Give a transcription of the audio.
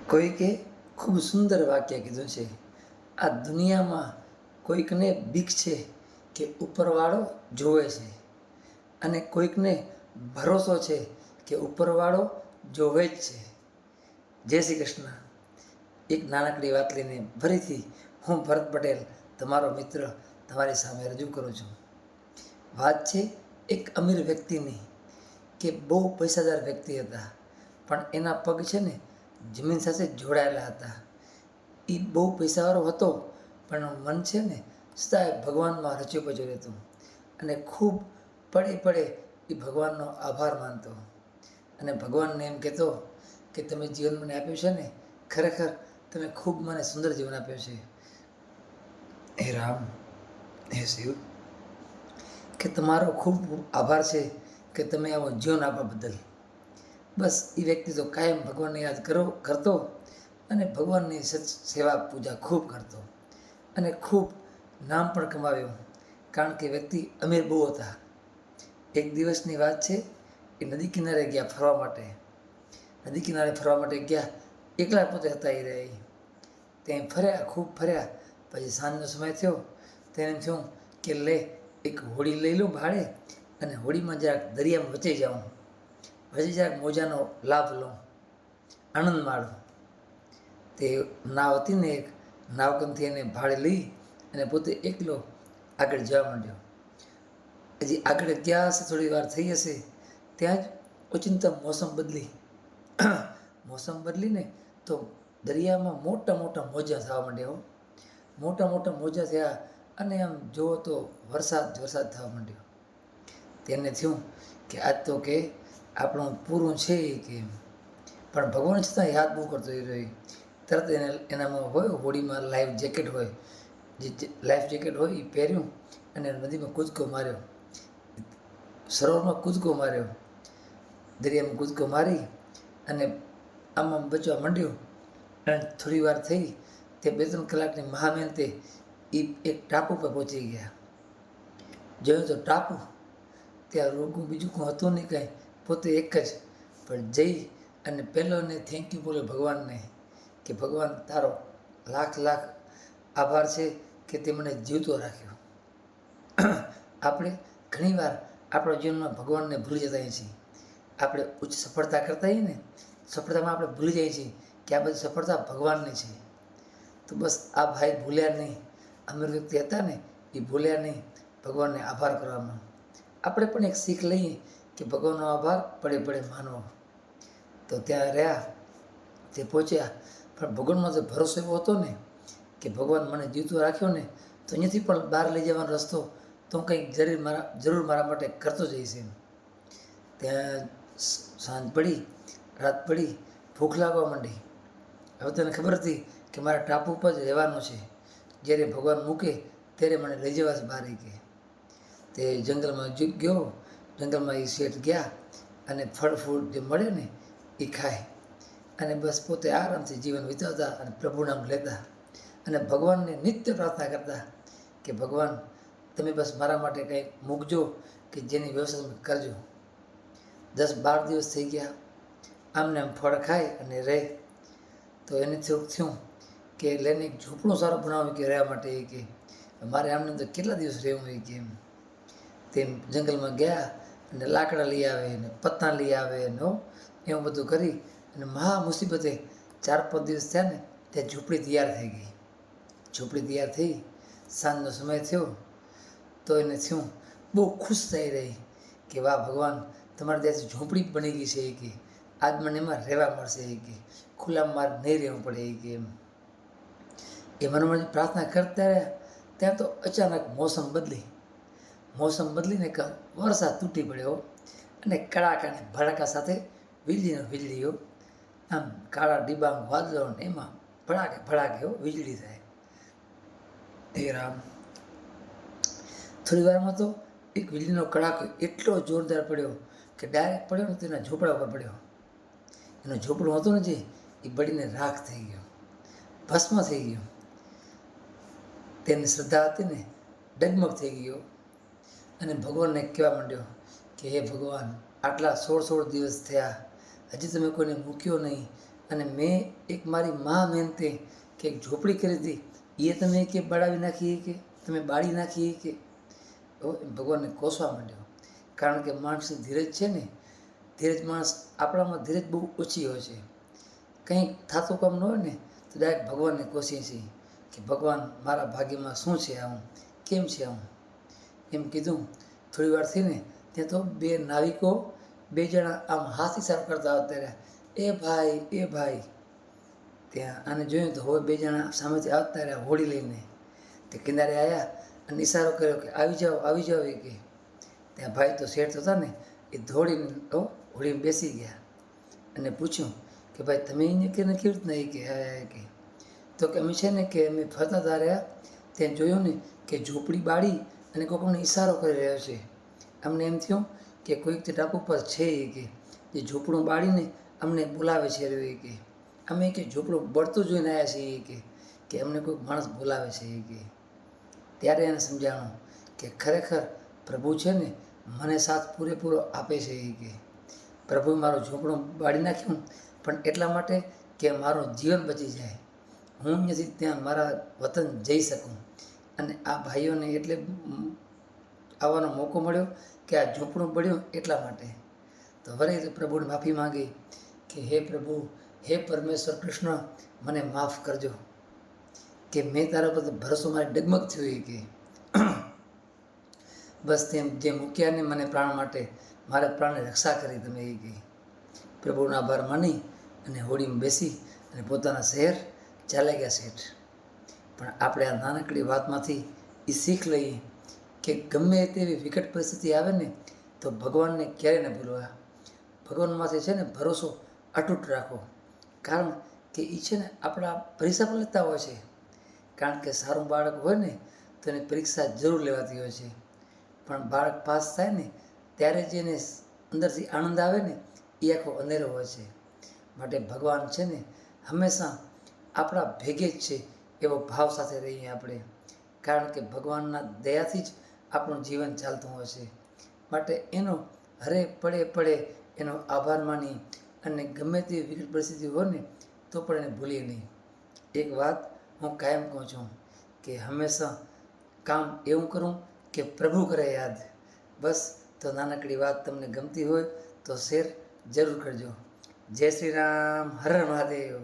કોઈકે ખૂબ સુંદર વાક્ય કીધું છે, આ દુનિયામાં કોઈકને બીક છે કે ઉપરવાળો જોવે છે, અને કોઈકને ભરોસો છે કે ઉપરવાળો જોવે જ છે. જય શ્રી કૃષ્ણ. એક નાનકડી વાત લઈને ફરીથી હું ભરત પટેલ, તમારો મિત્ર, તમારી સામે રજૂ કરું છું. વાત છે એક અમીર વ્યક્તિની, કે બહુ પૈસાદાર વ્યક્તિ હતા, પણ એના પગ છે ને જમીન સાથે જોડાયેલા હતા. એ બહુ પૈસાવાળો હતો, પણ મન છે ને સદાય ભગવાનમાં રચ્યું પચ્યું રહેતું, અને ખૂબ પડે પડે એ ભગવાનનો આભાર માનતો, અને ભગવાનને એમ કહેતો કે તમે જીવન મને આપ્યું છે ને, ખરેખર તમે ખૂબ મને સુંદર જીવન આપ્યું છે. હે રામ, હે શિવ, કે તમારો ખૂબ આભાર છે કે તમે આવો જીવન આપવા બદલ. બસ એ વ્યક્તિ તો કાયમ ભગવાનને યાદ કરતો, અને ભગવાનની સેવા પૂજા ખૂબ કરતો, અને ખૂબ નામ પણ કમાવ્યું, કારણ કે વ્યક્તિ અમીર બહુ હતા. એક દિવસની વાત છે, એ નદી કિનારે ગયા ફરવા માટે. નદી કિનારે ફરવા માટે ગયા, એકલા પોતે હતા એ રહ્યા. ત્યાં ફર્યા, ખૂબ ફર્યા. પછી સાંજનો સમય થયો, તેને થયું કે લે એક હોડી લઈ લઉં ભાડે, અને હોડીમાં જરાક દરિયામાં વચે જાઉં, પછી જરાક મોજાનો લાભ લઉં, આનંદ માણું. તે નાવ હતી ને, એક નાવકનથી એને ભાડે લઈ અને પોતે એકલો આગળ જવા માંડ્યો. હજી આગળ ગયા હશે, થોડી વાર થઈ હશે, ત્યાં જ ઓચિંતા મોસમ બદલી. મોસમ બદલીને તો દરિયામાં મોટા મોટા મોજા થવા માંડ્યા. મોટા મોટા મોજા થયા, અને આમ જુઓ તો વરસાદ થવા માંડ્યો. તેને થયું કે આજ તો કે આપણું પૂરું છે કે, પણ ભગવાન છતાં યાદ બહુ કરતો એ રહ્યો. તરત એનામાં હોય હોડીમાં લાઈફ જેકેટ હોય, જે લાઈફ જેકેટ હોય એ પહેર્યું, અને નદીમાં કૂદકો માર્યો, સરોવરમાં કૂદકો માર્યો, દરિયામાં કૂદકો મારી અને આમાં બચવા માંડ્યો. અને થોડી વાર થઈ, તે 2-3 કલાકની મહામહેનતે એ એક ટાપુ પર પહોંચી ગયા. જોયું તો ટાપુ, ત્યાં રોગું બીજું કોઈ હતું નહીં કાંઈ, પોતે એક જ. પણ જઈ અને પહેલો ને થેન્ક યુ બોલ્યો ભગવાનને, કે ભગવાન તારો લાખ લાખ આભાર છે કે તે મને જીવતો રાખ્યો. આપણે ઘણીવાર આપણા જીવનમાં ભગવાનને ભૂલી જતા હોઈએ છીએ. આપણે ઉચ્ચ સફળતા કરતા હોઈએ ને, સફળતામાં આપણે ભૂલી જઈએ છીએ કે આ બધી સફળતા ભગવાનની છે. તો બસ આ ભાઈ ભૂલ્યા નહીં, અમીર વ્યક્તિ હતા ને એ ભૂલ્યા નહીં ભગવાનને આભાર કરવામાં. આપણે પણ એક શીખ લઈએ કે ભગવાનનો આભાર પડે પડે માનવો. તો ત્યાં રહ્યા, તે પહોંચ્યા, પણ ભગવાનનો તો ભરોસો એવો હતો ને કે ભગવાન મને જીવતો રાખ્યો ને, તો અહીંયાથી પણ બહાર લઈ જવાનો રસ્તો તો કંઈક જરૂર મારા માટે કરતો જઈશ એમ. ત્યાં સાંજ પડી, રાત પડી, ભૂખ લાગવા માંડી. હવે તને ખબર હતી કે મારા ટાપુ ઉપર જ રહેવાનું છે, જ્યારે ભગવાન મૂકે ત્યારે મને લઈ જવાશે બહાર કે. તે જંગલમાં ગયો, જંગલમાં એ શેઠ ગયા, અને ફળ ફૂલ જે મળે ને એ ખાય, અને બસ પોતે આરામથી જીવન વિતાવતા, અને પ્રભુ નામ લેતા, અને ભગવાનને નિત્ય પ્રાર્થના કરતા કે ભગવાન તમે બસ મારા માટે કંઈક મૂકજો કે જેની વ્યવસ્થા તમે કરજો. 10-12 દિવસ થઈ ગયા, આમને આમ ફળ ખાય અને રહે. તો એને થયું કે લઈને એક ઝૂંપડું સારું બનાવ્યું કે રહેવા માટે, એ કે મારે આમને તો કેટલા દિવસ રહેવું એ કે એમ. તેમ જંગલમાં ગયા, અને લાકડા લઈ આવે, ને પત્તા લઈ આવે, ને એવું બધું કરી, અને મહા મુસીબતે 4-5 દિવસ થયા ને, ત્યાં ઝૂંપડી તૈયાર થઈ ગઈ. ઝૂંપડી તૈયાર થઈ, સાંજનો સમય થયો, તો એને થયું, બહુ ખુશ થઈ રહી કે વાહ ભગવાન, તમારે ત્યાંથી ઝૂંપડી બની ગઈ છે એ કે, આજ મને એમાં રહેવા મળશે એ કે, ખુલ્લામાં મારે નહીં રહેવું પડે એ કે એમ. એ મનમાં પ્રાર્થના કરતા રહ્યા, ત્યાં તો અચાનક મોસમ બદલીને વરસાદ તૂટી પડ્યો, અને કડાકા અને ભડાકા સાથે વીજળીઓ, આમ કાળા ડિબાંગ વાદળો, એમાં ભડાકે વીજળી થાય. હે રામ, થોડી વારમાં તો એક વીજળીનો કડાકો એટલો જોરદાર પડ્યો કે ડાયરેક્ટ પડ્યો ને તેના ઝૂંપડા ઉપર પડ્યો. એનું ઝૂંપડું હતું ને જે, એ બળીને રાખ થઈ ગયું, ભસ્મ થઈ ગયું. તેની શ્રદ્ધા હતી ને ડગમગ થઈ ગયો, અને ભગવાનને કહેવા માંડ્યો કે હે ભગવાન, આટલા 16 દિવસ થયા, હજી તમે કોઈને મૂક્યો નહીં, અને મેં એક મારી મા મહેનતે કે એક ઝૂંપડી કરી હતી, એ તમે કે બળાવી નાખી, કે તમે બાળી નાખી, કે ભગવાનને કોસવા માંડ્યો. કારણ કે માણસની ધીરજ છે ને, ધીરજ માણસ આપણામાં ધીરજ બહુ ઓછી હોય છે. કંઈક થતું કામ ન હોય ને તો ડાયરેક્ટ ભગવાનને કોસીએ છીએ કે ભગવાન મારા ભાગ્યમાં શું છે, આવું કેમ છે આવું, એમ કીધું. થોડી વાર થઈને ત્યાં તો બે નાવિકો, બે જણા આમ હાથ ઇશારો કરતા આવતા રહ્યા, એ ભાઈ. ત્યાં આને જોયું તો હવે બે જણા સામેથી આવતા રહ્યા હોડી લઈને. તે કિનારે આવ્યા અને ઇશારો કર્યો કે આવી જાઓ એ કે. ત્યાં ભાઈ તો શેઠ હતા ને, એ દોડીને હોડીમાં બેસી ગયા અને પૂછ્યું કે ભાઈ તમે એને કે કેવી રીતના, એ કે તો કે અમે છે ને કે અમે ફરતા હતા રહ્યા, ત્યાં જોયું ને કે ઝૂંપડી બાળી અને કોઈક અમને ઇશારો કરી રહ્યો છે. અમને એમ થયું કે કોઈક તે ટાપુ પર છે એ કે જે ઝૂંપડું બાળીને અમને બોલાવે છે એ કે. અમે કે ઝૂંપડું બળતું જોઈને આવ્યા છીએ કે અમને કોઈક માણસ બોલાવે છે એ કે. ત્યારે એને સમજાણું કે ખરેખર પ્રભુ છે ને મને સાથ પૂરેપૂરો આપે છે એ કે. પ્રભુએ મારું ઝૂંપડું બાળી નાખ્યું પણ એટલા માટે કે મારું જીવન બચી જાય, હું અહીંયાથી ત્યાં મારા વતન જઈ શકું. અને આ ભાઈઓને એટલે આવવાનો મોકો મળ્યો કે આ ઝૂંપડું બળ્યું એટલા માટે. તો વળી પ્રભુને માફી માંગી કે હે પ્રભુ, હે પરમેશ્વર કૃષ્ણ, મને માફ કરજો કે મેં તારા પર ભરોસો મારી ડગમગ થયો એ કે. બસ તેમ જે મૂક્યા ને મને પ્રાણ માટે, મારા પ્રાણની રક્ષા કરી તમે એ કહી. પ્રભુનો આભાર માની અને હોડીમાં બેસી અને પોતાના શહેર ચાલ્યા ગયા શેઠ. પણ આપણે આ નાનકડી વાતમાંથી એ શીખ લઈએ કે ગમે તેવી વિકટ પરિસ્થિતિ આવે ને તો ભગવાનને ક્યારેય ન ભૂલવા. ભગવાનમાંથી છે ને ભરોસો અતૂટ રાખો. કારણ કે એ છે ને આપણા પરીક્ષા પણ લેતા હોય છે. કારણ કે સારું બાળક હોય ને તો એની પરીક્ષા જરૂર લેવાતી હોય છે. પણ બાળક પાસ થાય ને ત્યારે જ એને અંદરથી આનંદ આવે ને એ આખો અંધેરો હોય છે. માટે ભગવાન છે ને હંમેશા આપણા ભેગે જ છે એવો ભાવ સાથે રહીએ આપણે. કારણ કે ભગવાનના દયાથી જ આપણું જીવન ચાલતું હોય છે. માટે એનો હરે પડે એનો આભાર માની અને ગમે તેવી વિકટ પરિસ્થિતિ હોય ને તો પણ એને ભૂલીએ નહીં. એક વાત હું કાયમ કહું છું કે હંમેશા કામ એવું કરું કે પ્રભુ કરે યાદ. બસ તો નાનકડી વાત તમને ગમતી હોય તો શેર જરૂર કરજો. જય શ્રી રામ, હર હર મહાદેવ.